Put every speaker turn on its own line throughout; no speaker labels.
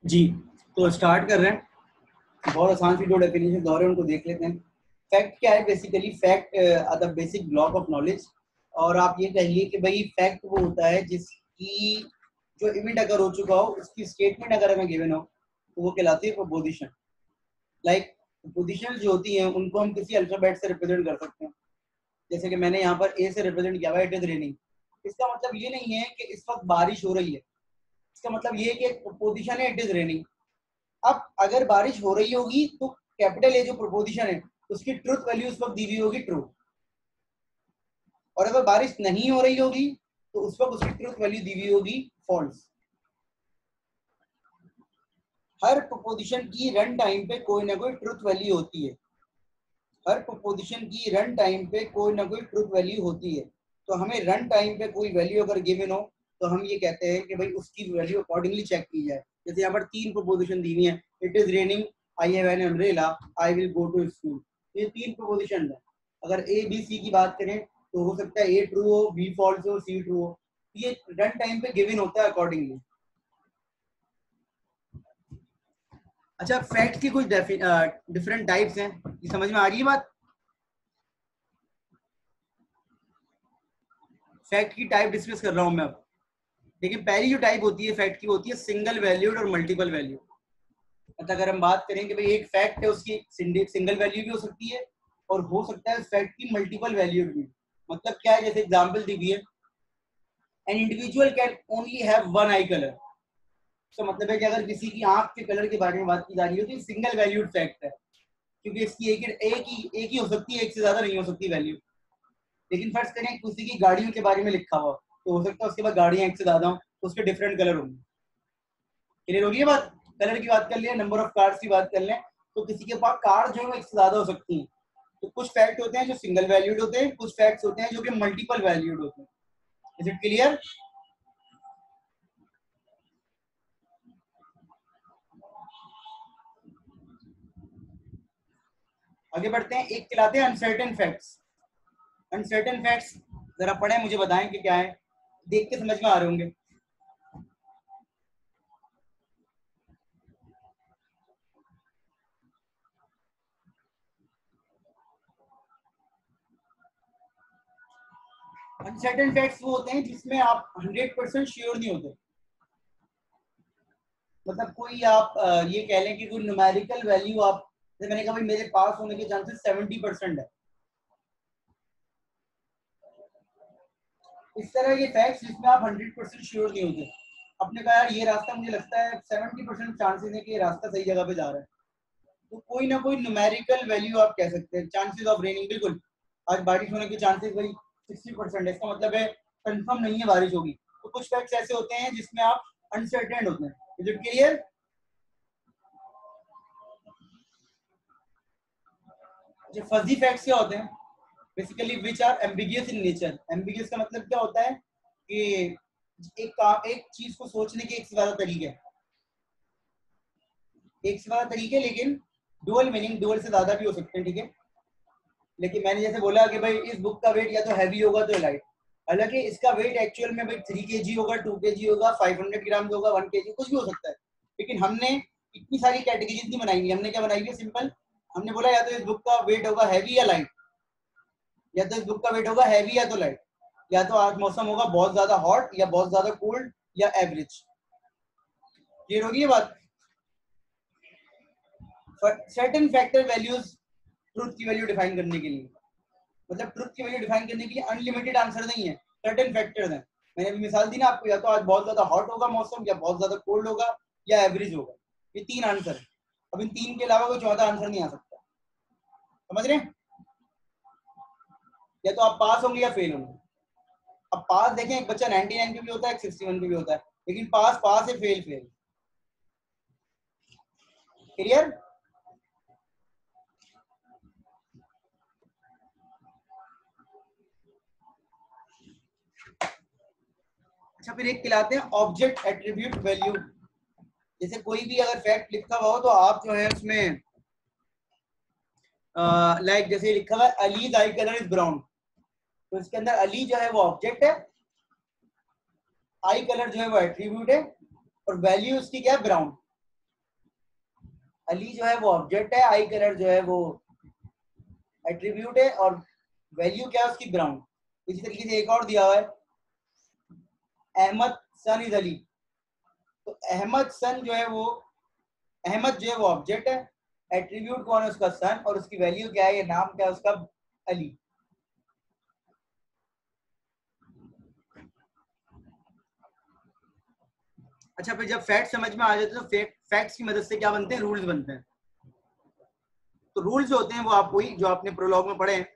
जी, तो स्टार्ट कर रहे हैं। बहुत आसान सी दो डेफिनेशन दोहरे उनको देख लेते हैं। फैक्ट क्या है? Basically fact are the basic block of knowledge. और आप ये कहिए कि भाई फैक्ट वो होता है जिसकी जो इवेंट अगर हो चुका हो उसकी स्टेटमेंट अगर हमें गिवन हो तो वो कहलाती है प्रोपोजिशन। लाइक प्रोपोजिशन जो होती हैं उनको हम किसी अल्फाबेट से रिप्रेजेंट कर सकते हैं। जैसे कि मैंने यहाँ पर ए से रिप्रेजेंट किया हुआ, इट इज रेनिंग। इसका मतलब ये नहीं है कि इस वक्त बारिश हो रही है, इसका मतलब ये है कि एक प्रोपोजिशन है, इट इज रेनिंग। अब अगर बारिश हो रही होगी तो कैपिटल ए जो प्रोपोजिशन है उसकी ट्रुथ वैल्यू उस वक्त दी हुई होगी ट्रू, और अगर बारिश नहीं हो रही होगी तो उस वक्त उसकी ट्रुथ वैल्यू दी हुई होगी फॉल्स। हर प्रोपोजिशन की रन टाइम पे कोई ना कोई ट्रुथ वैल्यू होती है। हर प्रोपोजिशन की रन टाइम पे कोई ना कोई ट्रुथ वैल्यू होती है। तो हमें रन टाइम पे कोई वैल्यू अगर गिवन हो तो हम ये कहते हैं कि भाई उसकी वैल्यू अकॉर्डिंगली चेक की जाए। जैसे यहाँ पर तीन प्रोपोजिशन दी हुई है, it is raining, I have an umbrella, I will go to school. ये तीन प्रोपोजिशन है। अगर ए बी सी की बात करें तो हो सकता है ए ट्रू हो, बी फॉल्स हो, सी ट्रू हो। ये रन टाइम पे गिवन होता है अकॉर्डिंगली। अच्छा, फैक्ट की कुछ डिफरेंट टाइप्स हैं, ये समझ में आ रही है बात? फैक्ट की टाइप डिस्कस कर रहा हूं मैं अब। लेकिन पहली जो टाइप होती है फैक्ट की होती है सिंगल वैल्यूड और मल्टीपल वैल्यू। मतलब अगर हम बात करें कि भाई एक फैक्ट है उसकी सिंगल वैल्यू भी हो सकती है और हो सकता है उस फैक्ट की मल्टीपल वैल्यूड भी। मतलब क्या है? जैसे एग्जांपल दी हुई है, an individual can only have one I colour. तो मतलब है कि अगर किसी की आंख के कलर के बारे में बात की जा रही हो तो सिंगल वैल्यूड फैक्ट है, क्योंकि इसकी एक ही हो सकती है, एक से ज्यादा नहीं हो सकती वैल्यू। लेकिन फर्ज करें किसी की गाड़ियों के बारे में लिखा हुआ तो हो सकता है उसके पास गाड़ियां एक से ज्यादा हो तो उसके डिफरेंट कलर होंगे। क्लियर होगी ये बात? कलर की बात कर लें, नंबर ऑफ कार्स की बात कर लें, तो किसी के पास कार जो है वो एक से ज्यादा हो सकती है। तो कुछ फैक्ट होते हैं जो सिंगल वैल्यूड होते हैं, कुछ फैक्ट्स होते हैं जो कि मल्टीपल वैल्यूड होते हैं। Is it clear? आगे बढ़ते हैं। एक कहलाते हैं अनसर्टेन फैक्ट्स। अनसर्टेन फैक्ट्स जरा पढ़े, मुझे बताएं कि क्या है, देख के समझ में आ रहे होंगे। अनसर्टेन फैक्ट्स वो होते हैं जिसमें आप 100% श्योर नहीं होते। मतलब कोई आप ये कह लें कि कोई न्यूमेरिकल वैल्यू आप, जैसे मैंने कहा भाई मेरे पास होने के चांसेस 70% है। इस तरह के फैक्ट्स जिसमें आप 100% श्योर नहीं होते। आपने कहा यार ये रास्ता मुझे लगता है 70% चांसेस है कि ये रास्ता सही जगह पे जा रहा है, तो कोई ना कोई न्यूमेरिकल वैल्यू आप कह सकते हैं। चांसेस ऑफ रेनिंग, बिल्कुल आज बारिश होने के चांसेस भाई 60% है, इसका मतलब है कंफर्म नहीं है बारिश होगी। तो कुछ फैक्ट्स ऐसे होते हैं जिसमें आप अनसर्टेन होते हैं। Is it clear? जो फजी फैक्ट्स क्या होते हैं? Basically which are ambiguous in nature. Ambiguous का मतलब क्या होता है कि एक चीज को सोचने के एक से ज्यादा तरीके हैं, एक से ज्यादा तरीके, लेकिन डुअल मीनिंग, डुअल से ज्यादा भी हो सकते हैं, ठीक है। लेकिन मैंने जैसे बोला कि भाई इस बुक का वेट या तो हैवी होगा तो लाइट, हालांकि इसका वेट एक्चुअल में भाई 3 kg होगा, 2 kg होगा, 500 ग्राम होगा, 1 kg, कुछ भी हो सकता है। लेकिन हमने इतनी सारी कैटेगरीज नहीं बनाई हुई। हमने क्या बनाई है? सिंपल, हमने बोला या तो इस बुक का वेट होगा हैवी या लाइट, या तो इस बुक का वेट होगा हैवी या तो लाइट, या तो आज मौसम होगा बहुत ज्यादा हॉट या बहुत ज्यादा कोल्ड या एवरेज। क्लियर होगी ये बात? सर्टेन फैक्टर वैल्यूज ट्रूथ की वैल्यू डिफाइन करने के लिए, मतलब ट्रुथ की वैल्यू डिफाइन करने के लिए अनलिमिटेड आंसर नहीं है, सर्टेन फैक्टर्स हैं। मैंने अभी मिसाल दी ना आपको, या तो आज बहुत ज्यादा हॉट होगा मौसम, या बहुत ज्यादा कोल्ड होगा, या एवरेज होगा। ये तीन आंसर है। अब इन तीन के अलावा कोई चौथा आंसर नहीं आ सकता। समझ रहे हैं? या तो आप पास होंगे या फेल होंगे। अब पास देखें, एक बच्चा 99 पे भी होता है, एक 61 पे भी होता है, लेकिन पास पास है, फेल फेल। क्लियर? अच्छा, फिर एक खिलाते हैं ऑब्जेक्ट एट्रीब्यूट वैल्यू। जैसे कोई भी अगर फैक्ट लिखा हुआ हो तो आप जो है उसमें लाइक जैसे लिखा हुआ है allies I colour is brown, तो इसके अंदर अली जो है वो ऑब्जेक्ट है, आई कलर जो है वो एट्रीब्यूट है, और वैल्यू उसकी क्या है? ब्राउन। अली जो है वो ऑब्जेक्ट है, आई कलर जो है वो एट्रीब्यूट है, और वैल्यू क्या है उसकी ग्राउंड। इसी तरीके से एक और दिया हुआ है, अहमद सन इज अली। तो अहमद सन जो है वो, अहमद जो है वो ऑब्जेक्ट है, एट्रीब्यूट कौन है उसका सन, और उसकी वैल्यू क्या है, ये नाम क्या है उसका अली। अच्छा, फिर जब फैक्ट समझ में आ जाते हैं तो फैक्ट्स की मदद से क्या बनते हैं, रूल्स बनते हैं। तो रूल्स जो होते हैं वो आप वही जो आपने प्रोलॉग में पढ़े हैं,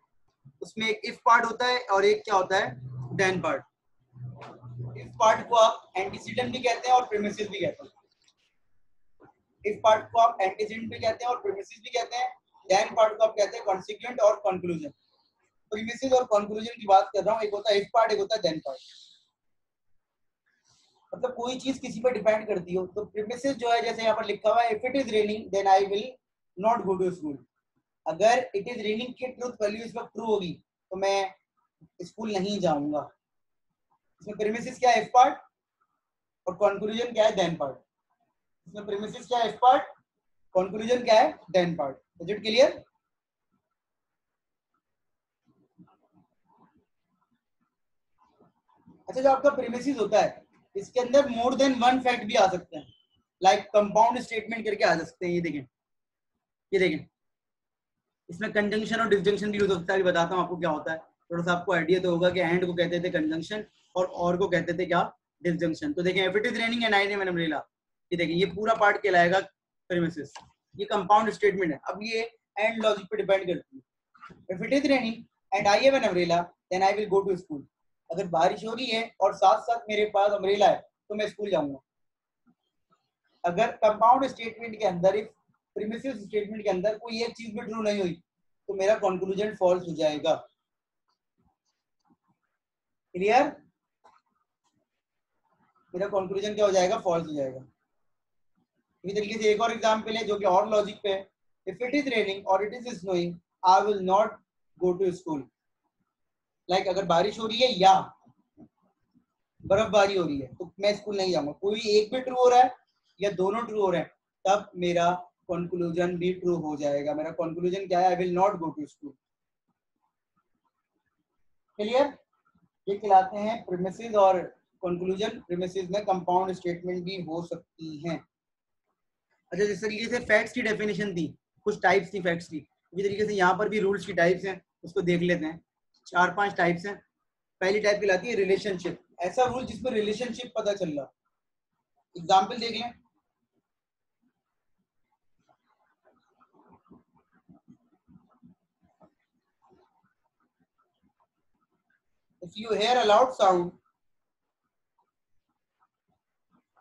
उसमें एक इफ पार्ट होता है और एक क्या होता है, देन पार्ट। इफ पार्ट को आप एंटीसीडेंट भी कहते हैं और प्रीमिसेस भी कहते हैं। इफ पार्ट को आप एंटीसीडेंट भी कहते हैं और प्रीमिसेस भी कहते हैं। देन पार्ट को आप कहते हैं कॉन्सिक्वेंट और कंक्लूजन। प्रीमिसेस और कंक्लूजन की बात कर रहा हूँ, एक होता है इफ पार्ट, एक होता है देन पार्ट। मतलब कोई चीज किसी पर डिपेंड करती हो। तो प्रीमिसेस जो है, जैसे यहाँ पर लिखा हुआ है, if it is raining then I will not go to school. अगर इट इज रेनिंग की ट्रूथ वैल्यू इस वक्त ट्रू होगी तो मैं स्कूल नहीं जाऊंगा। इसमें प्रीमिसेस क्या है, इफ पार्ट, और कंक्लूजन क्या है, देन पार्ट। इसमें प्रीमिसेस क्या है, इफ पार्ट, कंक्लूजन क्या है, then part. Is it clear? अच्छा, जो आपका प्रीमिसेस होता है इसके अंदर मोर देन वन फैक्ट भी आ सकते हैं, लाइक कंपाउंड स्टेटमेंट करके आ सकते हैं। ये देखें, ये देखें, इसमें कंजंक्शन और डिसजंक्शन भी यूज होता है। बताता हूँ आपको क्या होता है, थोड़ा सा आपको आइडिया तो होगा कि एंड को कहते थे कंजंक्शन और को कहते थे क्या, डिसजंक्शन। तो देखें, if it is raining and I name an umbrella, ये देखें ये पूरा पार्ट कहलाएगा प्रीमिसेस। ये कंपाउंड स्टेटमेंट है। अब ये एंड लॉजिक पे डिपेंड करती है। If it is raining and I have an umbrella then I will go to school. अगर बारिश हो रही है और साथ साथ मेरे पास अम्ब्रेला है तो मैं स्कूल जाऊंगा। अगर कंपाउंड स्टेटमेंट के अंदर, इफ प्रीमिसिव स्टेटमेंट के अंदर कोई एक चीज भी ट्रू नहीं हुई तो मेरा कंक्लूजन फॉल्स हो जाएगा। क्लियर? मेरा कंक्लूजन क्या हो जाएगा, फॉल्स हो जाएगा। इसी तरीके से एक और एग्जांपल है जो कि और लॉजिक पे है। इफ इट इज रेनिंग और it is snowing I will not go to school. Like अगर बारिश हो रही है या बर्फबारी हो रही है तो मैं स्कूल नहीं जाऊंगा। कोई एक भी ट्रू हो रहा है या दोनों ट्रू हो रहे हैं तब मेरा कंक्लूजन भी ट्रू हो जाएगा। मेरा कंक्लूजन क्या है, I will not go to school. Clear? ये कहलाते हैं प्रीमिसेस और कंक्लूजन। प्रीमिसेस में कंपाउंड स्टेटमेंट भी हो सकती हैं। अच्छा, जिस तरीके से फैक्ट्स की डेफिनेशन थी, कुछ टाइप्स थी फैक्ट्स की, इसी तरीके से यहाँ पर भी रूल्स की टाइप्स हैं, उसको देख लेते हैं। 4-5 टाइप्स हैं। पहली टाइप कहलाती है रिलेशनशिप। ऐसा रूल जिसमें रिलेशनशिप पता चल रहा। एग्जाम्पल देख लें। If you hear a loud sound,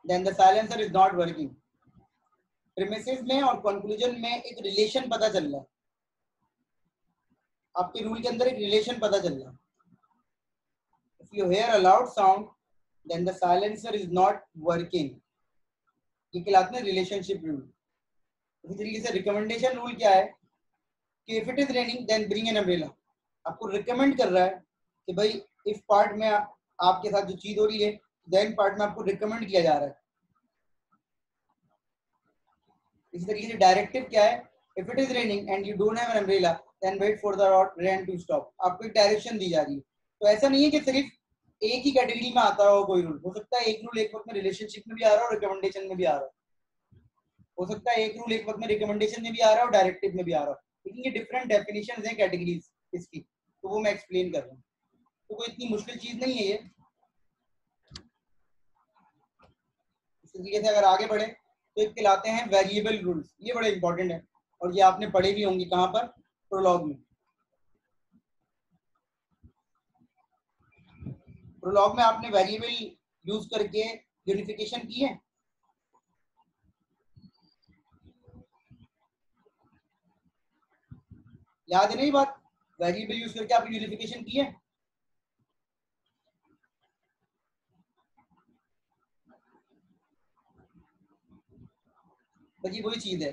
then the silencer is not working. Premises में और कंक्लूजन में एक रिलेशन पता चल रहा है। आपके रूल के अंदर एक रिलेशन पता चल रहा है। If you hear a loud sound, then the silencer is not working. ये कहलाते हैं रिलेशनशिप रूल। इसी तरीके से रिकमेंडेशन रूल क्या है कि if it is raining then bring an umbrella. आपको रिकमेंड कर रहा है कि भाई इफ पार्ट में आपके साथ जो चीज हो रही है, देन पार्ट में आपको रिकमेंड किया जा रहा है। इसी तरीके से डायरेक्टिव क्या है, if it is raining and you don't have an umbrella then wait for the rain to stop. आपको एक डायरेक्शन दी जा रही है। तो ऐसा नहीं है कि सिर्फ एक ही कैटेगरी में आता हो कोई रूल। हो सकता है एक रूल एक वक्त में रिलेशनशिप में भी आ रहा हो, रिकमेंडेशन में भी आ रहा हो सकता है एक रूल एक वक्त में रिकमेंडेशन में भी आ रहा हो, डायरेक्टिव में भी आ रहा हो। लेकिन ये डिफरेंट डेफिनेशन है कैटेगरीज इसकी, तो वो मैं एक्सप्लेन कर रहा हूँ। तो कोई इतनी मुश्किल चीज नहीं है ये। इस तरीके से अगर आगे बढ़े तो एक कहलाते हैं वेरिएबल रूल्स। ये बड़े इंपॉर्टेंट है और ये आपने पढ़े भी होंगे कहाँ पर, प्रोलॉग में। प्रोलॉग में आपने वेरिएबल यूज करके यूनिफिकेशन की है। याद है नहीं बात? वेरिएबल यूज करके आपने यूनिफिकेशन की है। बल्कि वही चीज है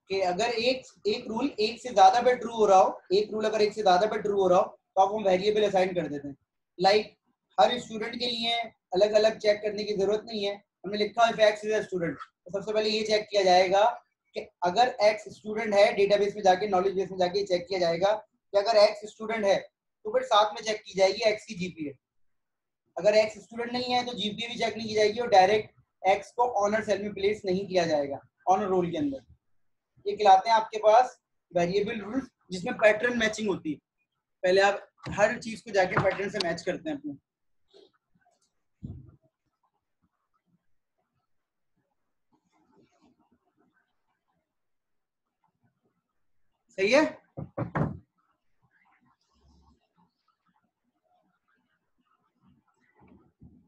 कि अगर एक रूल एक से ज्यादा पे ट्रू हो रहा हो, एक रूल अगर एक से ज्यादा पे ट्रू हो रहा हो तो आप वो वेरिएबल असाइन कर देते हैं। लाइक हर स्टूडेंट के लिए अलग अलग चेक करने की जरूरत नहीं है। हमने लिखा है if x is a student, तो सबसे पहले ये चेक किया जाएगा कि अगर एक्स स्टूडेंट है, डेटाबेस में जाके नॉलेज बेस में जाके चेक किया जाएगा कि अगर एक्स स्टूडेंट है तो फिर साथ में चेक की जाएगी एक्स की जीपीए। अगर एक्स स्टूडेंट नहीं है तो जीपीए भी चेक नहीं की जाएगी और डायरेक्ट एक्स को ऑनर सेल में प्लेस नहीं किया जाएगा ऑनर रोल के अंदर। ये कहलाते हैं आपके पास वेरिएबल रूल्स जिसमें पैटर्न मैचिंग होती है। पहले आप हर चीज को जाके पैटर्न से मैच करते हैं अपने। सही है।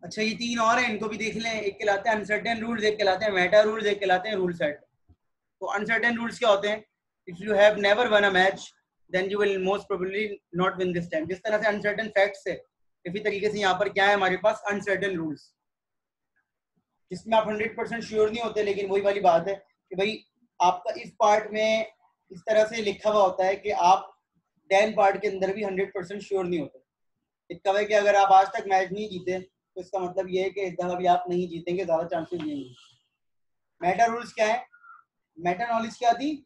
अच्छा ये तीन और हैं, इनको भी देख लें। एक कहलाते हैं अनसर्टेन रूल्स, एक कहलाते हैं मेटा रूल्स, एक कहलाते हैं रूल सेट। तो अनसर्टेन रूल्स क्या होते हैं? If you have never won a match then you will most probably not win this time. जिस तरह से अनसर्टेन फैक्ट्स है, इसी तरीके से यहाँ पर क्या है हमारे पास अनसर्टेन रूल्स, जिसमें आप 100% श्योर नहीं होते। लेकिन वही वाली बात है कि भाई आपका इस पार्ट में इस तरह से लिखा हुआ होता है कि आप 10 पार्ट के अंदर भी 100% श्योर नहीं होते। इसका है कि अगर आप आज तक मैच नहीं जीते तो इसका मतलब ये है कि इस दफा भी आप नहीं जीतेंगे, ज्यादा चांसेस नहीं है। मेटा रूल्स क्या है? मेटा नॉलेज क्या थी?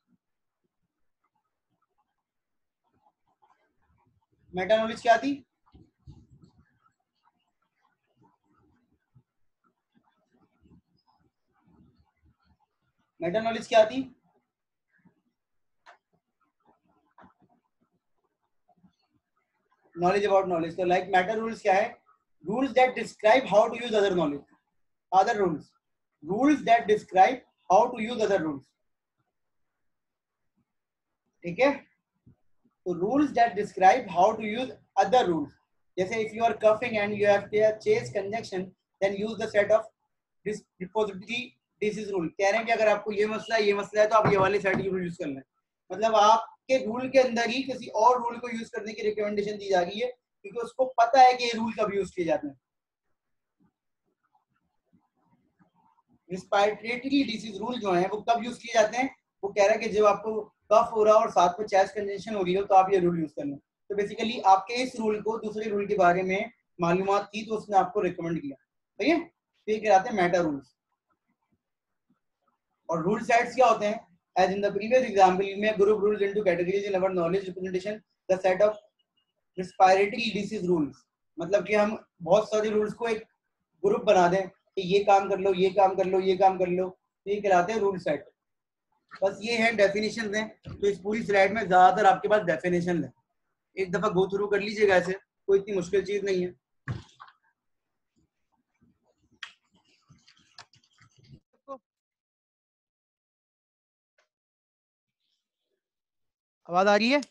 मेटा नॉलेज क्या थी? मेटा नॉलेज क्या थी? Knowledge about knowledge. तो लाइक मेटा रूल्स क्या है? Rules that describe how to use other knowledge, other rules, rules that describe how to use other rules. ठीक है, तो rules that describe how to use other rules. जैसे if you are coughing and you have chest congestion then use the set of respiratory disease rule. कह रहे हैं कि अगर आपको ये मसला है तो आप ये वाले सेट की रूल यूज कर लें। मतलब आपके रूल के अंदर ही किसी और रूल को यूज करने की रिकमेंडेशन दी जा रही है क्योंकि उसको पता है कि ये रूल कब यूज किए जाते हैं। रिस्पायरेटरी डिसीज रूल जो है वो कब यूज किए जाते हैं? वो कह रहा है कि जब आपको कफ हो रहा हो और साथ में चेस्ट कंजेशन हो रही हो तो आप ये रूल यूज कर लें। तो बेसिकली आपके इस रूल को दूसरे रूल के बारे में मालूमात थी तो उसने आपको रिकमेंड किया। सही है, तो ये कहलाते हैं मेटा रूल्स। और रूल सेट्स क्या होते हैं? As in the previous example में group rules into categories in our knowledge representation the set of respiratory disease rules. मतलब कि हम बहुत सारे रूल्स को एक ग्रुप बना दें कि ये काम कर लो, ये काम कर लो, ये काम कर लो, तो ये कहलाते हैं रूल सेट। बस ये है डेफिनेशन है। तो इस पूरी स्लाइड में ज्यादातर आपके पास डेफिनेशन है, एक दफा गो थ्रू कर लीजिएगा, ऐसे कोई इतनी मुश्किल चीज नहीं है। आवाज आ रही है?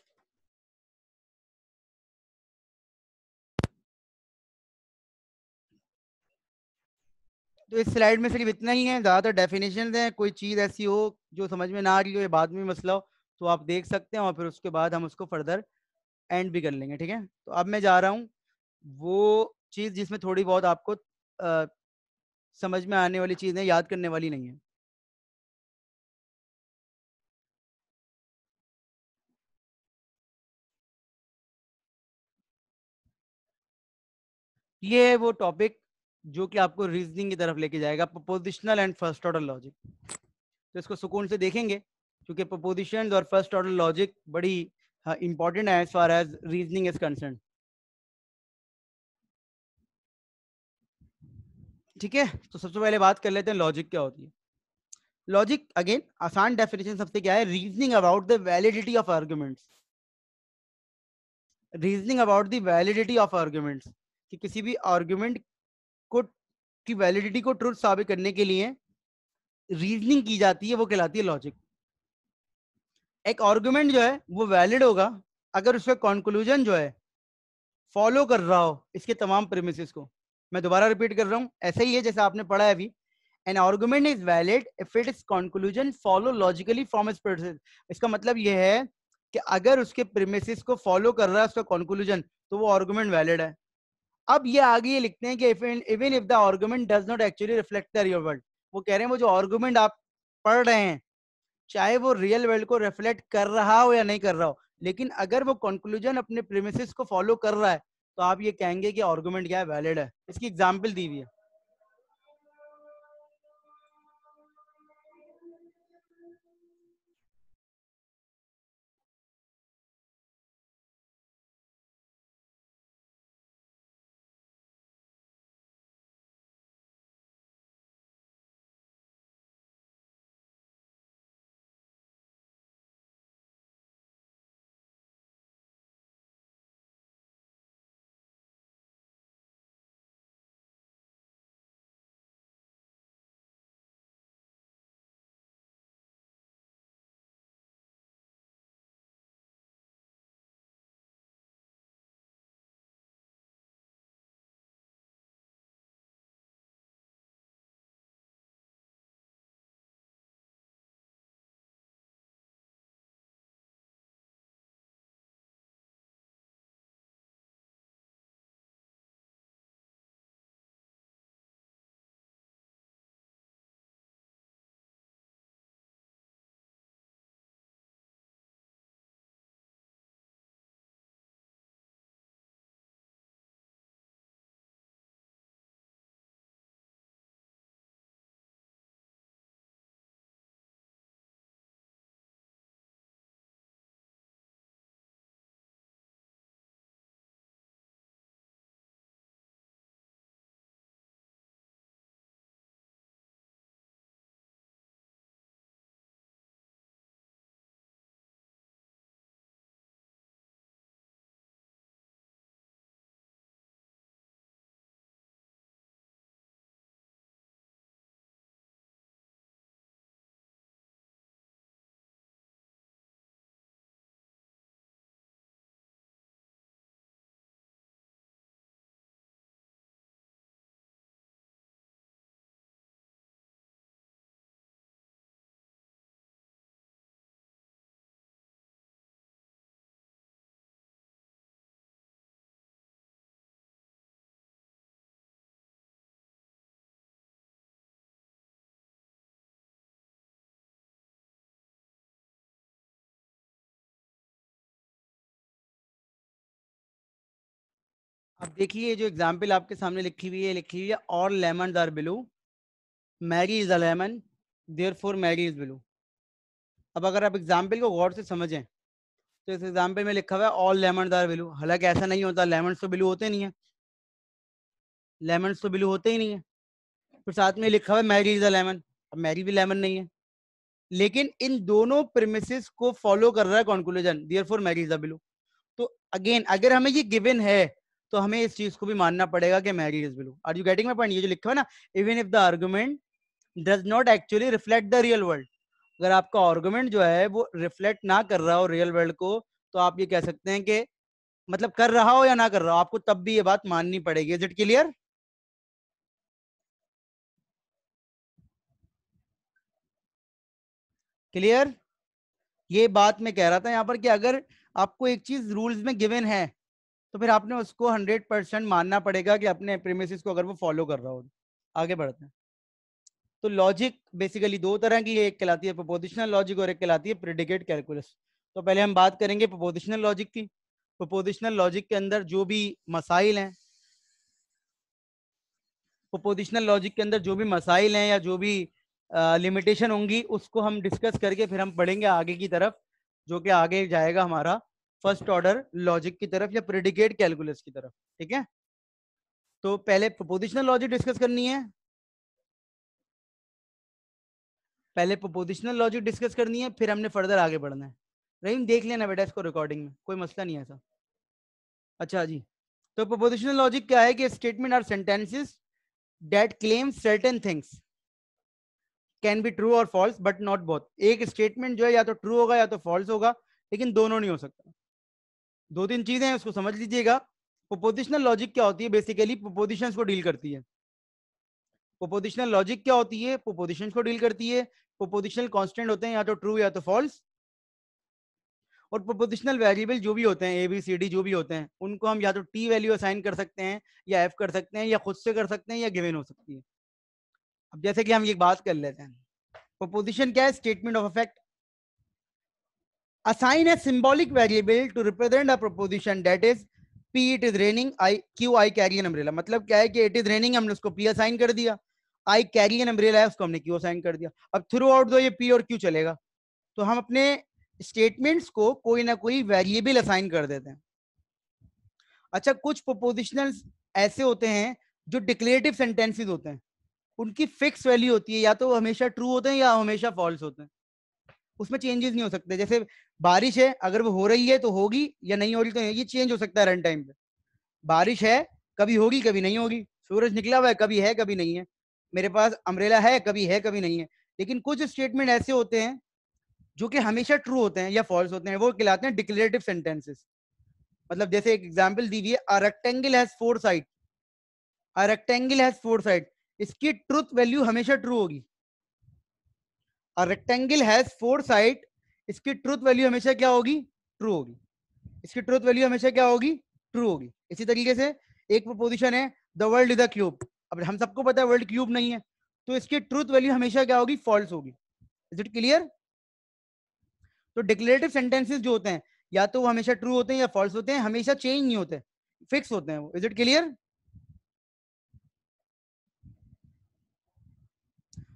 तो इस स्लाइड में सिर्फ इतना ही है, ज्यादातर डेफिनेशन हैं। कोई चीज ऐसी हो जो समझ में ना आ रही हो या बाद में मसला हो तो आप देख सकते हैं और फिर उसके बाद हम उसको फर्दर एंड भी कर लेंगे। ठीक है, तो अब मैं जा रहा हूँ वो चीज जिसमें थोड़ी बहुत आपको समझ में आने वाली चीजें, याद करने वाली नहीं है। ये वो टॉपिक जो कि आपको रीजनिंग की तरफ लेके जाएगा, propositional and first order logic. तो इसको सुकून से देखेंगे क्योंकि प्रपोजिशंस और फर्स्ट ऑर्डर लॉजिक बड़ी इंपॉर्टेंट है as far as reasoning is concern. ठीक है, तो सबसे पहले बात कर लेते हैं लॉजिक क्या होती है। लॉजिक अगेन आसान डेफिनेशन सबसे क्या है? Reasoning about the validity of arguments. Reasoning about the validity of arguments, कि किसी भी आर्गुमेंट को की वैलिडिटी को ट्रुथ साबित करने के लिए रीजनिंग की जाती है, वो कहलाती है लॉजिक। एक आर्गुमेंट जो है वो वैलिड होगा अगर उसका कंक्लूजन जो है फॉलो कर रहा हो इसके तमाम प्रीमिसेस को। मैं दोबारा रिपीट कर रहा हूं, ऐसे ही है जैसे आपने पढ़ा है अभी। An argument is valid if it is conclusion follow logically from its premises. इसका मतलब यह है कि अगर उसके प्रीमिसेस को फॉलो कर रहा है उसका कंक्लूजन तो वो आर्गुमेंट वैलिड है। अब ये आगे ये लिखते हैं कि even if the argument does not actually reflect the real world. वो कह रहे हैं वो जो आर्गुमेंट आप पढ़ रहे हैं चाहे वो रियल वर्ल्ड को रिफ्लेक्ट कर रहा हो या नहीं कर रहा हो, लेकिन अगर वो कंक्लूजन अपने प्रीमिसेस को फॉलो कर रहा है तो आप ये कहेंगे कि आर्गुमेंट क्या है? वैलिड है। इसकी एग्जांपल दी हुई है। अब देखिए जो एग्जाम्पल आपके सामने लिखी हुई है all lemon are blue, Mary is a lemon, therefore Mary is blue. अब अगर आप एग्जाम्पल को गौर से समझें तो इस एग्जाम्पल में लिखा हुआ है ऑल लेमन आर ब्लू, हालांकि ऐसा नहीं होता, लेमन तो ब्लू होते नहीं है, लेमन तो ब्लू होते ही नहीं है। फिर साथ में लिखा हुआ है मैरी इज अ लेमन, अब मैरी भी लेमन नहीं है, लेकिन इन दोनों प्रीमिसेस को फॉलो कर रहा है conclusion, therefore Mary is a blue. तो अगेन अगर हमें ये गिवन है तो हमें इस चीज को भी मानना पड़ेगा कि Mary is blue. Are you getting my point? ये जो लिखा है ना, even if the argument does not actually reflect the real world, अगर आपका आर्गुमेंट जो है वो रिफ्लेक्ट ना कर रहा हो रियल वर्ल्ड को, तो आप ये कह सकते हैं कि मतलब कर रहा हो या ना कर रहा हो, आपको तब भी ये बात माननी पड़ेगी। Is it clear? क्लियर? ये बात मैं कह रहा था यहाँ पर कि अगर आपको एक चीज रूल्स में गिवन है तो फिर आपने उसको 100% मानना पड़ेगा कि अपने प्रीमिसेस को अगर वो फॉलो कर रहा हो। आगे बढ़ते हैं। तो लॉजिक बेसिकली दो तरह की है, एक कहलाती है प्रोपोजिशनल लॉजिक और एक कहलाती है प्रेडिकेट कैलकुलस। तो पहले हम बात करेंगे प्रोपोजिशनल लॉजिक की। प्रोपोजिशनल लॉजिक के अंदर जो भी मसाइल हैं, प्रोपोजिशनल लॉजिक के अंदर जो भी मसाइल हैं या जो भी लिमिटेशन होंगी उसको हम डिस्कस करके फिर हम पढ़ेंगे आगे की तरफ, जो कि आगे जाएगा हमारा फर्स्ट ऑर्डर लॉजिक की तरफ या प्रेडिकेट कैलकुलस की तरफ। ठीक है, तो पहले प्रोपोजिशनल लॉजिक डिस्कस करनी है, पहले प्रोपोजिशनल लॉजिक डिस्कस करनी है, फिर हमने फर्दर आगे बढ़ना है। रहीम देख लेना बेटा इसको रिकॉर्डिंग में, कोई मसला नहीं है ऐसा। अच्छा जी, तो प्रोपोजिशनल लॉजिक क्या है कि statement are sentences that claim certain things can be true और फॉल्स बट नॉट बोथ। एक स्टेटमेंट जो है या तो ट्रू होगा या तो फॉल्स होगा, लेकिन दोनों नहीं हो सकता। दो तीन चीजें हैं उसको समझ लीजिएगा। प्रोपोजिशनल लॉजिक क्या होती है? बेसिकली प्रोपोजिशंस को डील करती है। प्रोपोजिशनल लॉजिक क्या होती है? प्रोपोजिशंस को डील करती है। प्रोपोजिशनल कांस्टेंट होते हैं या तो ट्रू या तो फॉल्स, और प्रोपोजिशनल वेरिएबल जो भी होते हैं ए बी सी डी जो भी होते हैं उनको हम या तो टी वैल्यू असाइन कर सकते हैं या एफ कर सकते हैं या खुद से कर सकते हैं या गिवन हो सकती है। अब जैसे कि हम ये बात कर लेते हैं, प्रोपोजिशन क्या है? Statement of affect. assign a symbolic variable to represent a proposition that is p it is raining, I q I carry an umbrella। मतलब क्या है कि it is raining हमने उसको p असाइन कर दिया, आई कैरी एन अम्ब्रेला है, उसको हमने क्यू असाइन कर दिया। अब थ्रू आउट दो ये पी और क्यू चलेगा, तो हम अपने स्टेटमेंट्स को कोई ना कोई वेरिएबल असाइन कर देते हैं। अच्छा, कुछ प्रोपोजिशनल्स ऐसे होते हैं जो डिक्लेरेटिव सेंटेंसेस होते हैं, उनकी फिक्स वैल्यू होती है, या तो हमेशा ट्रू होते हैं या हमेशा फॉल्स होते हैं, उसमें चेंजेस नहीं हो सकते। जैसे बारिश है, अगर वो हो रही है तो होगी, या नहीं हो रही तो ये चेंज हो सकता है रन टाइम पे। बारिश है, कभी होगी कभी नहीं होगी, सूरज निकला हुआ है कभी नहीं है, मेरे पास अम्ब्रेला है कभी नहीं है। लेकिन कुछ स्टेटमेंट ऐसे होते हैं जो कि हमेशा ट्रू होते हैं या फॉल्स होते हैं, वो कहलाते हैं डिक्लेरेटिव सेंटेंसेस। मतलब जैसे एक एग्जांपल दी हुई है, a rectangle has four side, a rectangle has four side, इसकी ट्रुथ वैल्यू हमेशा ट्रू होगी। A rectangle has four side, इसकी ट्रुथ वैल्यू हमेशा क्या होगी? ट्रू होगी। इसकी ट्रुथ वैल्यू हमेशा क्या होगी? ट्रू होगी। इसी तरीके से एक प्रोपोजिशन है, the world is a cube, अब हम सबको पता है वर्ल्ड क्यूब नहीं है, तो इसकी ट्रुथ वैल्यू हमेशा क्या होगी? फॉल्स होगी। Is it clear? तो डिक्लेरेटिव सेंटेंसेस जो होते हैं, या तो वो हमेशा ट्रू होते हैं या फॉल्स होते हैं, हमेशा चेंज नहीं होते, फिक्स होते हैं वो। Is it clear?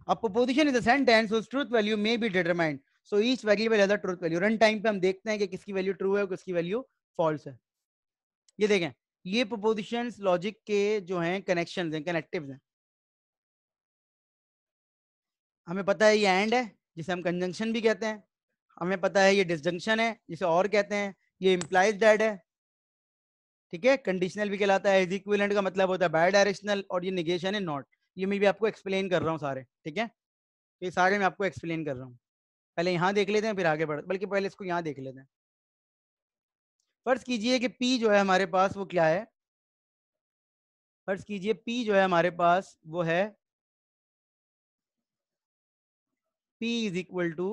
A proposition is a sentence whose truth value may be determined. So each variable has a truth value. Run time पे हम देखते हैं कि किसकी वैल्यू ट्रू है और किसकी वैल्यू फॉल्स है। ये देखें, ये प्रोपोजिशंस लॉजिक के जो हैं कनेक्शंस हैं, कनेक्टिव्स हैं। हमें पता है ये एंड है, जिसे हम कंजंक्शन भी कहते हैं। हमें पता है ये डिसजंक्शन है, जिसे और कहते हैं। ये इंप्लाइज दैट है, ठीक है। कंडीशनल भी कहलाता है, इज इक्विवेलेंट का मतलब होता है बाय डायरेक्शनल, और ये नेगेशन है नॉट। ये मैं भी आपको एक्सप्लेन कर रहा हूँ सारे, ठीक है। ये सारे मैं आपको एक्सप्लेन कर रहा हूँ। पहले यहाँ देख लेते हैं फिर आगे बढ़, बल्कि पहले इसको यहाँ देख लेते हैं। फर्ज कीजिए कि P जो है हमारे पास वो क्या है, फर्ज कीजिए P जो है हमारे पास वो है P is equal to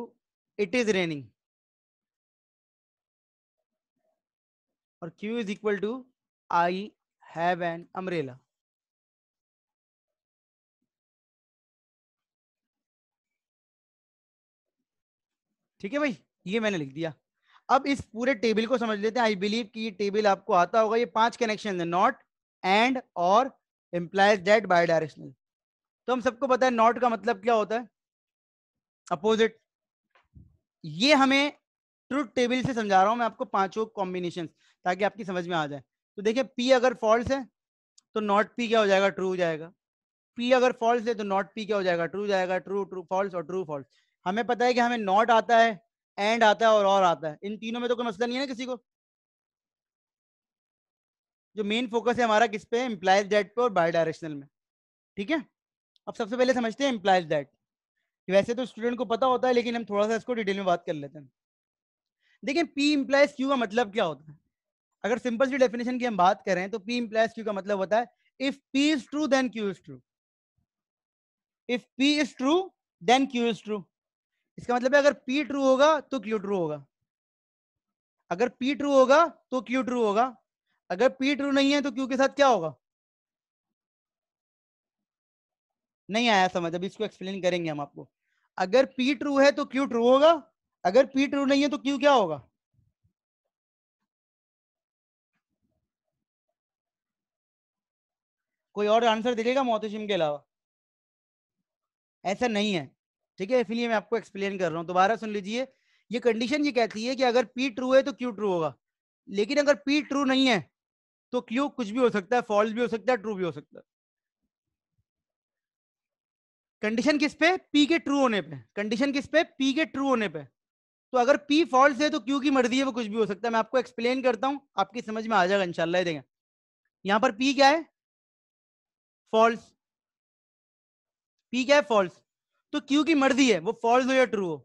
it is raining, और Q is equal to I have an umbrella. ठीक है भाई, ये मैंने लिख दिया। अब इस पूरे टेबल को समझ लेते हैं। आई बिलीव कि ये टेबल आपको आता होगा। ये 5 कनेक्शन है, नॉट, एंड, और, इंप्लाइज दैट, बाय डायरेक्शनल। तो हम सबको पता है नॉट का मतलब क्या होता है? अपोजिट। ये हमें ट्रुथ टेबल से समझा रहा हूं मैं आपको, पांचों कॉम्बिनेशन, ताकि आपकी समझ में आ जाए। तो देखिए, पी अगर फॉल्स है तो नॉट पी क्या हो जाएगा? ट्रू हो जाएगा। पी अगर फॉल्स है तो नॉट पी क्या हो जाएगा? ट्रू जाएगा। ट्रू ट्रू फॉल्स, और ट्रू फॉल्स। हमें पता है कि हमें नॉट आता है, एंड आता है, और आता है। इन तीनों में तो कोई मसला नहीं है ना किसी को। जो मेन फोकस है हमारा किस पे है? इंप्लाइज दैट पे और बाय डायरेक्शनल में, ठीक है। अब सबसे पहले समझते हैं इंप्लाइज दैट। वैसे तो स्टूडेंट को पता होता है, लेकिन हम थोड़ा सा इसको डिटेल में बात कर लेते हैं। देखिए, पी इंप्लाइज क्यू का मतलब क्या होता है? अगर सिंपल सी डेफिनेशन की हम बात करें तो पी इंप्लाइज क्यू का मतलब होता है, if P is true then Q is true. If P is true then Q is true. इसका मतलब है अगर पी ट्रू होगा तो क्यू ट्रू होगा, अगर पी ट्रू होगा तो क्यू ट्रू होगा, अगर पी ट्रू नहीं है तो क्यू के साथ क्या होगा? नहीं आया समझ? अभी इसको एक्सप्लेन करेंगे हम आपको। अगर पी ट्रू है तो क्यू ट्रू होगा, अगर पी ट्रू नहीं है तो क्यू क्या होगा? कोई और आंसर दिखेगा मोहतशिम के अलावा? ऐसा नहीं है, ठीक है। इसलिए मैं आपको एक्सप्लेन कर रहा हूं, दोबारा सुन लीजिए। ये कंडीशन ये कहती है कि अगर पी ट्रू है तो क्यू ट्रू होगा, लेकिन अगर पी ट्रू नहीं है तो क्यू कुछ भी हो सकता है, फॉल्स भी हो सकता है, ट्रू भी हो सकता है। कंडीशन किस पे? पी के ट्रू होने पे। कंडीशन किस पे? पी के ट्रू होने पे। तो अगर पी फॉल्स है तो क्यू की मर्जी है, वो कुछ भी हो सकता है। मैं आपको एक्सप्लेन करता हूं, आपकी समझ में आ जाएगा इंशाल्लाह। देखें, यहां पर पी क्या है? फॉल्स। पी क्या है? फॉल्स। तो क्यू की मर्जी है वो फॉल्स हो या ट्रू हो।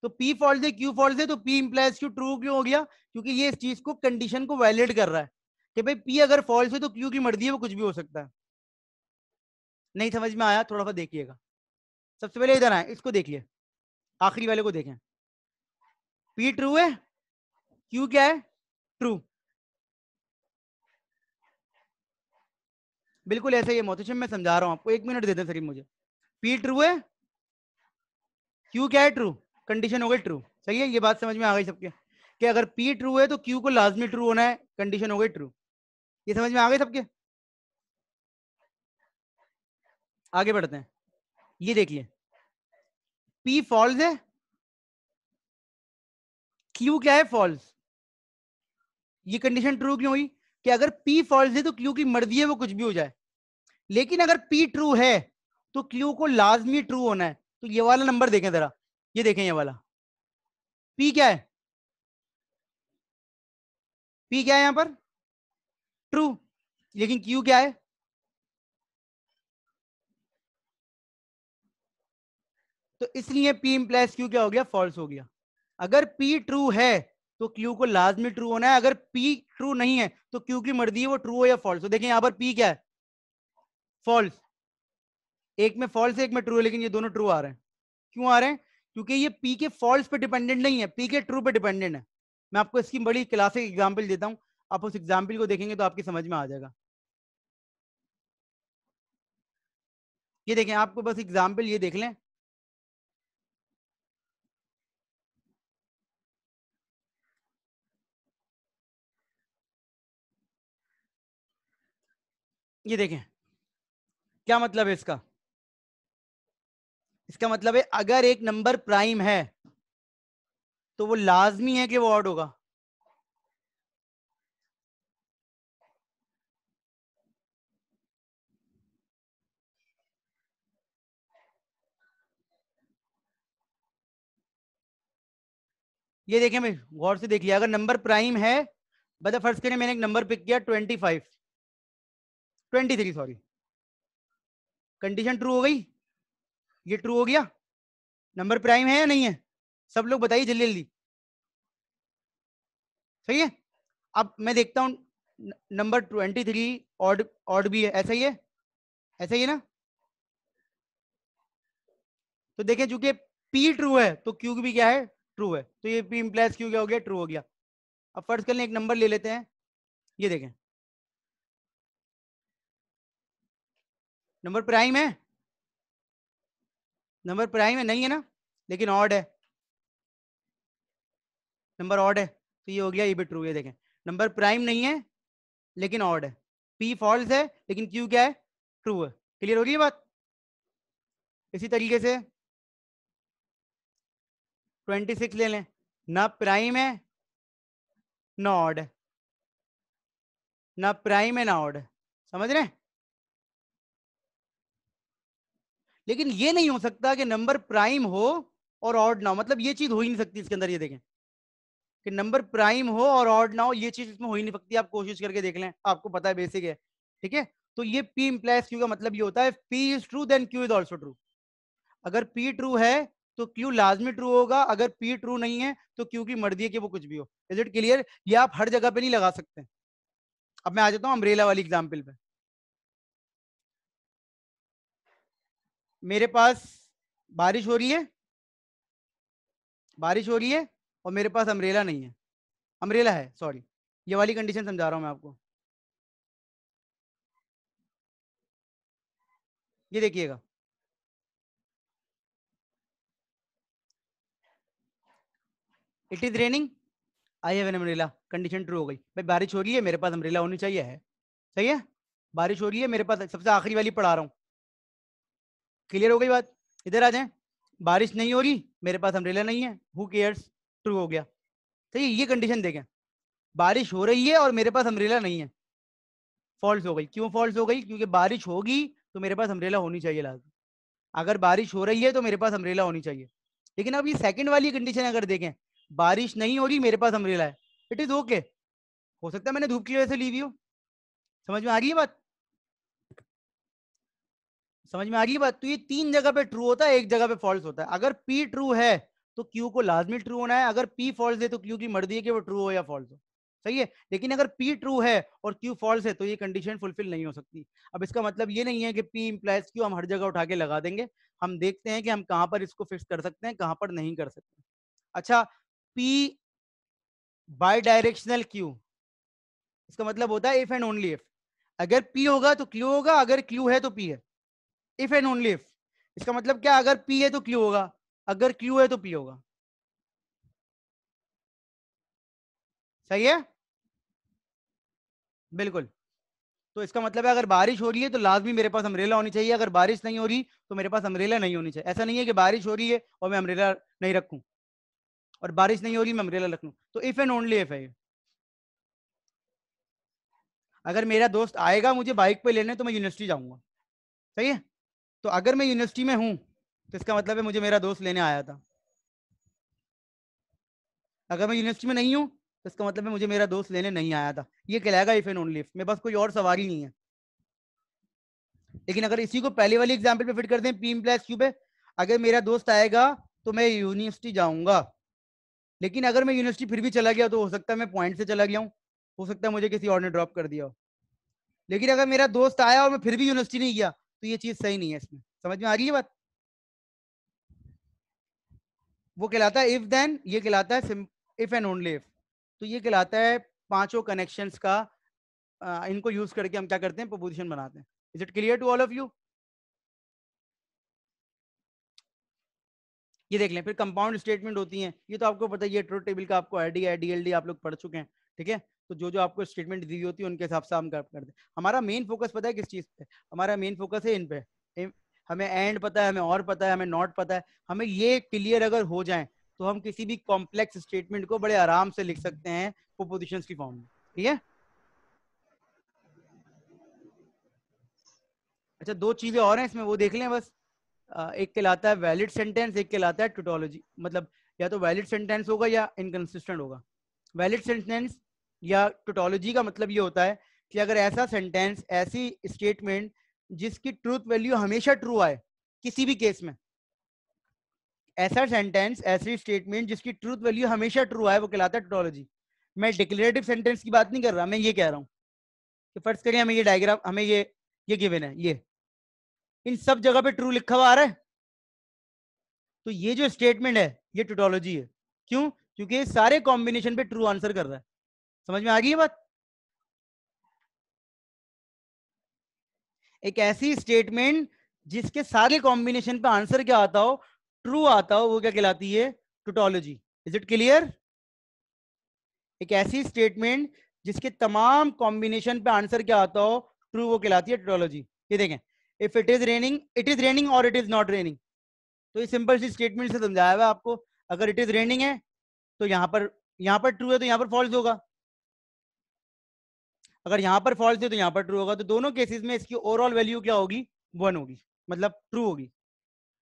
तो पी फॉल्स है, क्यू फॉल्स है, तो पी इंप्लाइज क्यू ट्रू क्यों हो गया? क्योंकि ये इस चीज को, कंडीशन को वैलिड कर रहा है कि भाई पी अगर फॉल्स है तो क्यू की मर्जी है, वो कुछ भी हो सकता है। नहीं समझ में आया? थोड़ा सा देखिएगा। सबसे पहले इधर आए, इसको देखिए, आखिरी वाले को देखें। पी ट्रू है, क्यू क्या है? ट्रू। बिल्कुल ऐसे ही है मोहतशिम, मैं समझा रहा हूं आपको, 1 मिनट दे दें सिर्फ मुझे। पी ट्रू है, क्यू क्या है? ट्रू। कंडीशन हो गई ट्रू। सही है, ये बात समझ में आ गई सबके कि अगर पी ट्रू है तो क्यू को लाजमी ट्रू होना है, कंडीशन हो गई ट्रू। ये समझ में आ गई सबके? आगे बढ़ते हैं। ये देखिए P फॉल्स है, Q क्या है, फॉल्स। ये कंडीशन ट्रू क्यों हुई कि अगर P फॉल्स है तो Q की मर्जी है वो कुछ भी हो जाए, लेकिन अगर P ट्रू है तो Q को लाजमी ट्रू होना है। तो ये वाला नंबर देखें जरा, ये देखें ये वाला P क्या है, P क्या है यहां पर, ट्रू, लेकिन Q क्या है, तो इसलिए P इंप्लाइज Q क्या हो गया, फॉल्स हो गया। अगर P ट्रू है तो Q को लाजमी ट्रू होना है, अगर P ट्रू नहीं है तो Q की मर्जी है वो ट्रू हो या फॉल्स हो। देखिए यहां पर P क्या है, फॉल्स, एक में फॉल्स है एक में ट्रू है, लेकिन ये दोनों ट्रू आ रहे हैं। क्यों आ रहे हैं, क्योंकि ये P के फॉल्स पे डिपेंडेंट नहीं है, P के ट्रू पे डिपेंडेंट है। मैं आपको इसकी बड़ी क्लासिक एग्जांपल देता हूं, आप उस एग्जांपल को देखेंगे तो आपकी समझ में आ जाएगा। ये देखें, आपको बस एग्जांपल ये देख लें, ये देखें क्या मतलब है इसका। इसका मतलब है अगर एक नंबर प्राइम है तो वो लाजमी है कि वो ऑड होगा। ये देखें भाई, गौर से देख लिया, अगर नंबर प्राइम है, बता फर्ज करें मैंने एक नंबर पिक किया 25, 23 सॉरी, कंडीशन ट्रू हो गई, ये ट्रू हो गया, नंबर प्राइम है या नहीं है, सब लोग बताइए जल्दी जल्दी। सही है। अब मैं देखता हूं नंबर 23 ऑड, ऑड भी है, ऐसा ही है, ऐसा ही है ना। तो देखें चूंकि P ट्रू है तो Q भी क्या है, ट्रू है, तो ये P इंप्लाइज Q क्या हो गया, ट्रू हो गया। अब फर्ज कर लें एक नंबर ले लेते हैं, ये देखें नंबर प्राइम है, नंबर प्राइम है नहीं है ना, लेकिन ऑड है, नंबर ऑड है, तो ये हो गया, ये भी ट्रू है। देखें नंबर प्राइम नहीं है लेकिन ऑड है, P फॉल्स है लेकिन Q क्या है, ट्रू है। क्लियर हो गई बात। इसी तरीके से 26 ले लें, ना प्राइम है ना ऑड है, ना प्राइम है ना ऑड है, समझ रहे हैं। लेकिन ये नहीं हो सकता कि नंबर प्राइम हो और ऑड ना हो, मतलब ये चीज हो ही नहीं सकती इसके अंदर। ये देखें कि नंबर प्राइम हो और ऑड ना हो, ये चीज इसमें हो ही नहीं सकती। आप कोशिश करके देख लें, आपको पता है, बेसिक है। ठीक है, तो ये P इंप्लाइज Q का मतलब ये होता है P is true then Q is also true. अगर P ट्रू है तो Q लाजमी ट्रू होगा, अगर P ट्रू नहीं है तो Q की मर्जी है कि वो कुछ भी हो। Is it clear. ये आप हर जगह पे नहीं लगा सकते। अब मैं आ जाता हूं अम्ब्रेला वाली एग्जाम्पल पे। मेरे पास बारिश हो रही है, बारिश हो रही है और मेरे पास अम्ब्रेला नहीं है, अम्ब्रेला है सॉरी, ये वाली कंडीशन समझा रहा हूं मैं आपको। ये देखिएगा, it is raining, I have an umbrella, condition true हो गई। भाई बारिश हो रही है, मेरे पास अम्ब्रेला होनी चाहिए, है सही है। बारिश हो रही है मेरे पास, सबसे आखिरी वाली पढ़ा रहा हूँ। क्लियर हो गई बात। इधर आ जाए, बारिश नहीं हो रही, मेरे पास अम्ब्रेला नहीं है, हु केयर्स, ट्रू हो गया। सही है, ये कंडीशन देखें, बारिश हो रही है और मेरे पास अम्ब्रेला नहीं है, फॉल्स हो गई। क्यों फॉल्स हो गई, क्योंकि बारिश होगी तो मेरे पास अम्ब्रेला होनी चाहिए लाजमी। अगर बारिश हो रही है तो मेरे पास अम्ब्रेला होनी चाहिए। लेकिन अब ये सेकंड वाली कंडीशन अगर देखें, बारिश नहीं हो रही, मेरे पास अम्ब्रेला है, इट इज ओके। हो सकता है मैंने धूप की वजह से ली हुई हो। समझ में आ रही है बात, समझ में आ रही है बात। तो ये तीन जगह पे ट्रू होता है, एक जगह पे फॉल्स होता है। अगर P ट्रू है तो Q को लाजमी ट्रू होना है, अगर P फॉल्स है तो Q की मर्जी है कि वो ट्रू हो या फॉल्स हो। सही है, लेकिन अगर P ट्रू है और Q फॉल्स है तो ये कंडीशन फुलफिल नहीं हो सकती। अब इसका मतलब ये नहीं है कि P इंप्लाइज Q हम हर जगह उठा के लगा देंगे। हम देखते हैं कि हम कहां पर इसको फिक्स कर सकते हैं, कहां पर नहीं कर सकते। अच्छा, P बाई डायरेक्शनल Q, इसका मतलब होता है इफ एंड ओनली इफ। अगर P होगा तो Q होगा, अगर Q है तो P है, इफ एंड ओनली इफ। इसका मतलब क्या, अगर P है तो Q होगा, अगर Q है तो P होगा। सही है, बिल्कुल। तो इसका मतलब है अगर बारिश हो रही है तो लाजमी मेरे पास अम्ब्रेला होनी चाहिए, अगर बारिश नहीं हो रही तो मेरे पास अम्ब्रेला नहीं होनी चाहिए। ऐसा नहीं है कि बारिश हो रही है और मैं अम्ब्रेला नहीं रखूं, और बारिश नहीं हो रही मैं अम्ब्रेला रख लूं। तो इफ एंड ओनली इफ है ये। अगर मेरा दोस्त आएगा मुझे बाइक पे लेने तो मैं यूनिवर्सिटी जाऊंगा, सही है। तो अगर मैं यूनिवर्सिटी में हूं तो इसका मतलब है मुझे मेरा दोस्त लेने आया था। अगर मैं यूनिवर्सिटी में नहीं हूं तो इसका मतलब है मुझे मेरा दोस्त लेने नहीं आया था। ये कहलाएगा इफ एंड ओनली इफ, मेरे पास कोई और सवारी नहीं है। लेकिन अगर इसी को पहले वाली एग्जाम्पल पे फिट कर दें, पी इम्प्लाइज क्यू पे, अगर मेरा दोस्त आएगा तो मैं यूनिवर्सिटी जाऊंगा, लेकिन अगर मैं यूनिवर्सिटी फिर भी चला गया तो हो सकता है मैं पॉइंट से चला गया हूँ, हो सकता है मुझे किसी और ने ड्रॉप कर दिया हो। लेकिन अगर मेरा दोस्त आया और मैं फिर भी यूनिवर्सिटी नहीं गया तो ये चीज सही नहीं है। इसमें समझ में आ रही है बात? वो कहलाता है इफ देन, ये कहलाता है इफ एंड ओनली इफ। तो ये कहलाता है पांचों कनेक्शंस का, इनको यूज करके हम क्या करते हैं, प्रोपोजिशन बनाते हैं। Is it clear to all of you? ये देख लें, फिर कंपाउंड स्टेटमेंट होती हैं, ये तो आपको पता है, ये ट्रुथ टेबल का आपको आईडी है, डीएलडी आप लोग पढ़ चुके हैं, ठीक है। तो जो जो आपको स्टेटमेंट दी होती है उनके हिसाब से हम करते हैं। हमारा मेन फोकस पता है किस चीज पे? हमारा मेन फोकस है इन पे। हमें एंड पता है, हमें और पता है, हमें नॉट पता है। हमें ये क्लियर अगर हो जाए तो हम किसी भी कॉम्प्लेक्स स्टेटमेंट को बड़े आराम से लिख सकते हैं प्रोपोजिशंस की फॉर्म में, ठीक है। अच्छा, दो चीजें और हैं इसमें, वो देख लें बस। एक कहलाता है वैलिड सेंटेंस, एक कहलाता है टोटोलॉजी। मतलब या तो वैलिड सेंटेंस होगा या इनकंसिस्टेंट होगा। वैलिड सेंटेंस या टोटोलॉजी का मतलब ये होता है कि अगर ऐसा सेंटेंस, ऐसी स्टेटमेंट जिसकी ट्रूथ वैल्यू हमेशा ट्रू आए किसी भी केस में, ऐसा सेंटेंस, ऐसी स्टेटमेंट जिसकी ट्रूथ वैल्यू हमेशा ट्रू आए, वो कहलाता है टोटोलॉजी। मैं डिक्लेरेटिव सेंटेंस की बात नहीं कर रहा, मैं ये कह रहा हूं कि फर्ज करें हमें ये डायग्राम, हमें ये गिवन है, ये इन सब जगह पे ट्रू लिखा हुआ आ रहा है, तो ये जो स्टेटमेंट है ये टोटोलॉजी है। क्यों? क्योंकि सारे कॉम्बिनेशन पे ट्रू आंसर कर रहा है। समझ में आ गई ये बात? एक ऐसी स्टेटमेंट जिसके सारे कॉम्बिनेशन पे आंसर क्या आता हो, ट्रू आता हो, वो क्या कहलाती है? टोटोलॉजी। Is it clear? एक ऐसी स्टेटमेंट जिसके तमाम कॉम्बिनेशन पे आंसर क्या आता हो, ट्रू, वो कहलाती है टोटोलॉजी। ये देखें, इफ इट इज रेनिंग और इट इज नॉट रेनिंग। तो ये सिंपल सी स्टेटमेंट से समझाया हुआ आपको। अगर इट इज रेनिंग है तो यहां पर ट्रू है तो यहां पर फॉल्स होगा, अगर यहां पर फॉल्स है तो यहां पर ट्रू होगा। तो दोनों केसेस में इसकी ओवरऑल वैल्यू क्या होगी? 1 होगी, मतलब ट्रू होगी।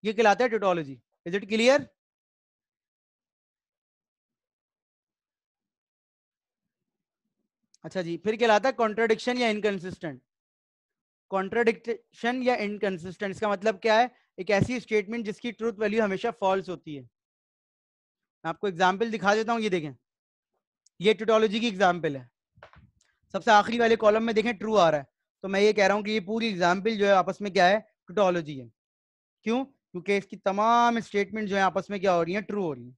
ये कहलाता है टोटोलॉजी। Is it clear? अच्छा जी, फिर कहलाता है कॉन्ट्राडिक्शन या इनकंसिस्टेंट। कॉन्ट्राडिक्शन या इनकंसिस्टेंट इसका मतलब क्या है? एक ऐसी स्टेटमेंट जिसकी ट्रूथ वैल्यू हमेशा फॉल्स होती है। मैं आपको एग्जाम्पल दिखा देता हूं, ये देखें, ये टोटोलॉजी की एग्जाम्पल है। सबसे आखिरी वाले कॉलम में देखें ट्रू आ रहा है, तो मैं ये कह रहा हूं कि ये पूरी एग्जाम्पल जो है आपस में क्या है? टोटोलॉजी है। क्यों? क्योंकि इसकी तमाम स्टेटमेंट जो है आपस में क्या हो रही है? ट्रू हो रही है।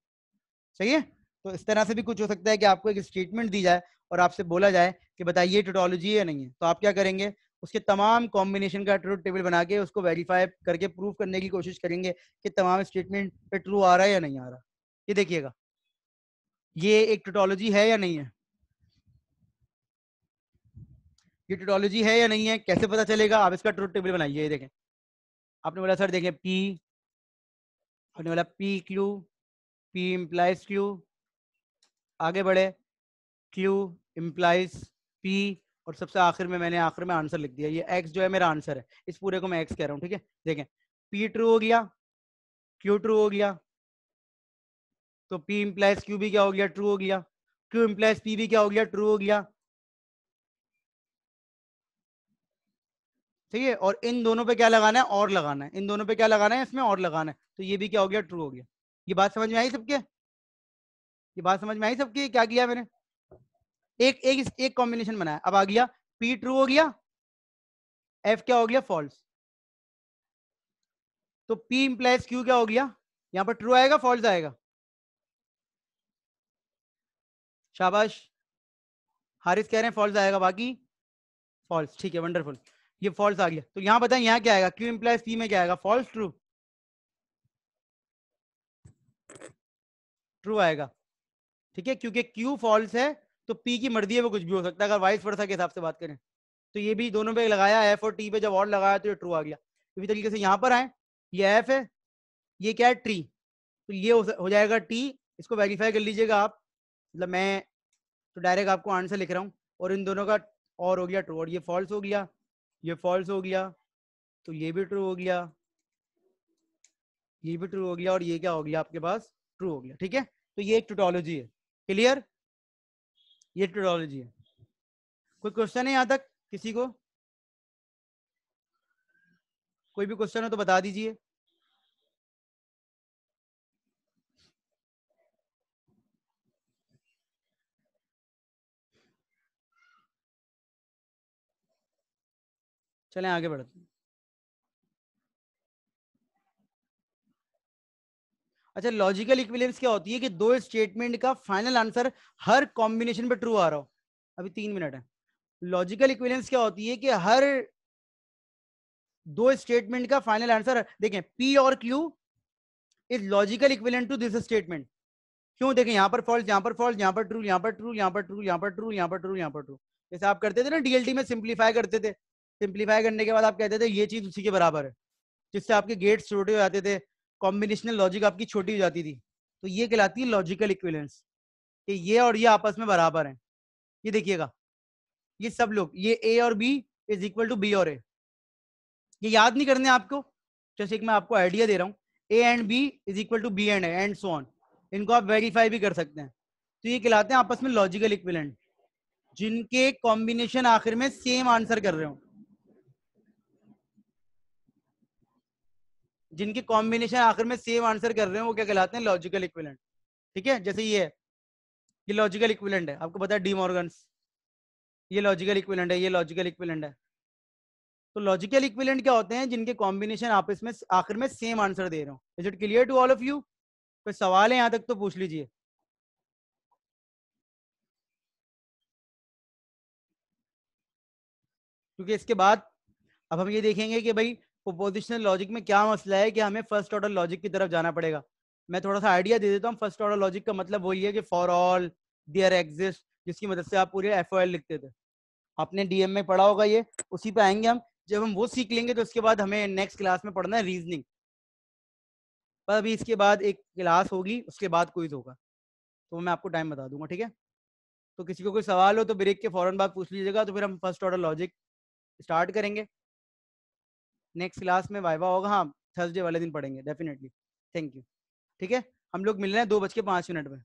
सही है। तो इस तरह से भी कुछ हो सकता है कि आपको एक स्टेटमेंट दी जाए और आपसे बोला जाए कि बताइए टोटोलॉजी है या नहीं है, तो आप क्या करेंगे? उसके तमाम कॉम्बिनेशन का ट्रूथ टेबल बना के उसको वेरीफाई करके प्रूव करने की कोशिश करेंगे कि तमाम स्टेटमेंट पे ट्रू आ रहा है या नहीं आ रहा। ये देखिएगा, ये एक टोटोलॉजी है या नहीं है? ये टोटोलॉजी है या नहीं है कैसे पता चलेगा? आप इसका ट्रूथ टेबल बनाइए। ये देखें, आपने बोला सर देखें पी, आपने बोला P Q, P implies Q, आगे बढ़े, क्यू इम्प्लाइज पी, और सबसे आखिर में मैंने आखिर में आंसर लिख दिया। ये एक्स जो है मेरा आंसर है, इस पूरे को मैं एक्स कह रहा हूँ, ठीक है। देखें, पी ट्रू हो गया, क्यू ट्रू हो गया, तो पी इम्प्लाइज क्यू भी क्या हो गया? ट्रू हो गया। क्यू इम्प्लाइज पी भी क्या हो गया? ट्रू हो गया। ठीक है, और इन दोनों पे क्या लगाना है? और लगाना है। इन दोनों पे क्या लगाना है? इसमें और लगाना है। तो ये भी क्या हो गया? ट्रू हो गया। ये बात समझ में आई सबके? ये बात समझ में आई सबकी? क्या किया मैंने? एक एक एक कॉम्बिनेशन बनाया, अब आ गया पी ट्रू हो गया, एफ क्या हो गया? फॉल्स। तो P इंप्लाइज Q क्या हो गया? यहां पर ट्रू आएगा, फॉल्स आएगा? शाबाश, हारिस कह रहे हैं फॉल्स आएगा, बाकी फॉल्स। ठीक है, वंडरफुल। ये फॉल्स आ गया, तो यहां बताएं यहाँ क्या आएगा? Q इंप्लाइज P में क्या आएगा? False, true? ट्रू आएगा, ठीक है, क्योंकि Q फॉल्स है तो P की मर्जी है, वो कुछ भी हो सकता है, अगर वाइस वर्सा के हिसाब से बात करें। तो ये भी दोनों पे लगाया, एफ और टी पे जब और लगाया तो ये ट्रू आ गया। इसी तरीके से यहाँ पर आए, ये एफ है, ये क्या है ट्री, तो ये हो जाएगा टी। इसको वेरीफाई कर लीजिएगा आप, मतलब मैं तो डायरेक्ट आपको आंसर लिख रहा हूँ, और इन दोनों का और हो गया ट्रू, और ये फॉल्स हो गया, ये फॉल्स हो गया, तो ये भी ट्रू हो गया, ये भी ट्रू हो गया, और ये क्या हो गया आपके पास, ट्रू हो गया। ठीक है, तो ये एक टोटोलॉजी है। क्लियर, ये टोटोलॉजी है। कोई क्वेश्चन है यहाँ तक किसी को? कोई भी क्वेश्चन हो तो बता दीजिए। चलें आगे बढ़ते हैं। अच्छा, लॉजिकल इक्विवेलेंस क्या होती है कि दो स्टेटमेंट का फाइनल आंसर हर कॉम्बिनेशन पे ट्रू आ रहा हो। अभी 3 मिनट है। लॉजिकल इक्विवेलेंस क्या होती है कि हर दो स्टेटमेंट का फाइनल आंसर, देखें पी और Q is logical equivalent to this statement. क्यों? देखें यहाँ पर फॉल्स, यहाँ पर फॉल्स, यहाँ पर ट्रू, यहाँ पर ट्रू, यहाँ पर ट्रू, यहाँ पर ट्रू, यहाँ पर ट्रू, यहाँ पर ट्रू। जैसे आप करते थे ना डीएलटी में, सिंप्लीफाई करते थे, सिंप्लीफाई करने के बाद आप कहते थे ये चीज उसी के बराबर है, जिससे आपके गेट्स छोटे हो जाते थे, कॉम्बिनेशनल लॉजिक आपकी छोटी हो जाती थी। तो ये कहलाती है लॉजिकल इक्विवेलेंस, कि ये और ये आपस में बराबर हैं। ये देखिएगा, ये सब लोग, ये ए और B is equal to B और ए, ये याद नहीं करने आपको, जैसे एक मैं आपको आइडिया दे रहा हूँ, A and B is equal to B and A and so on. इनको आप वेरीफाई भी कर सकते हैं। तो ये कहलाते हैं आपस में लॉजिकल इक्विवेलेंट, जिनके कॉम्बिनेशन आखिर में सेम आंसर कर रहे हो, जिनके कॉम्बिनेशन आखिर में सेम आंसर कर रहे हो वो क्या कहलाते हैं, लॉजिकल इक्विवेलेंट। ठीक है, जैसे ये है, ये लॉजिकल इक्विवेलेंट है, आपको पता है डी मॉर्गन्स, ये लॉजिकल इक्विवेलेंट है, ये लॉजिकल इक्विवेलेंट है। तो लॉजिकल इक्विवेलेंट क्या होते हैं, जिनके कॉम्बिनेशन आपस में आखिर में सेम आंसर दे रहे हो। Is it clear to all of you? कोई सवाल है यहाँ तक तो पूछ लीजिए। क्योंकि इसके बाद अब हम ये देखेंगे कि भाई प्रोपोजिशनल लॉजिक में क्या मसला है, कि हमें फर्स्ट ऑर्डर लॉजिक की तरफ जाना पड़ेगा। मैं थोड़ा सा आइडिया दे देता हूँ। फर्स्ट ऑर्डर लॉजिक का मतलब वही है कि फॉर ऑल, देयर एग्जिस्ट, जिसकी मदद से आप पूरे एफओएल लिखते थे। आपने डीएम में पढ़ा होगा, ये उसी पे आएंगे हम। जब हम वो सीख लेंगे तो उसके बाद हमें नेक्स्ट क्लास में पढ़ना है रीजनिंग। पर अभी इसके बाद एक क्लास होगी, उसके बाद क्विज होगा, तो मैं आपको टाइम बता दूंगा। ठीक है, तो किसी को कोई सवाल हो तो ब्रेक के फौरन बाद पूछ लीजिएगा, तो फिर हम फर्स्ट ऑर्डर लॉजिक स्टार्ट करेंगे। नेक्स्ट क्लास में वाइवा होगा, हाँ थर्सडे वाले दिन पढ़ेंगे डेफिनेटली। Thank you. ठीक है, हम लोग मिल रहे हैं 2:05 में।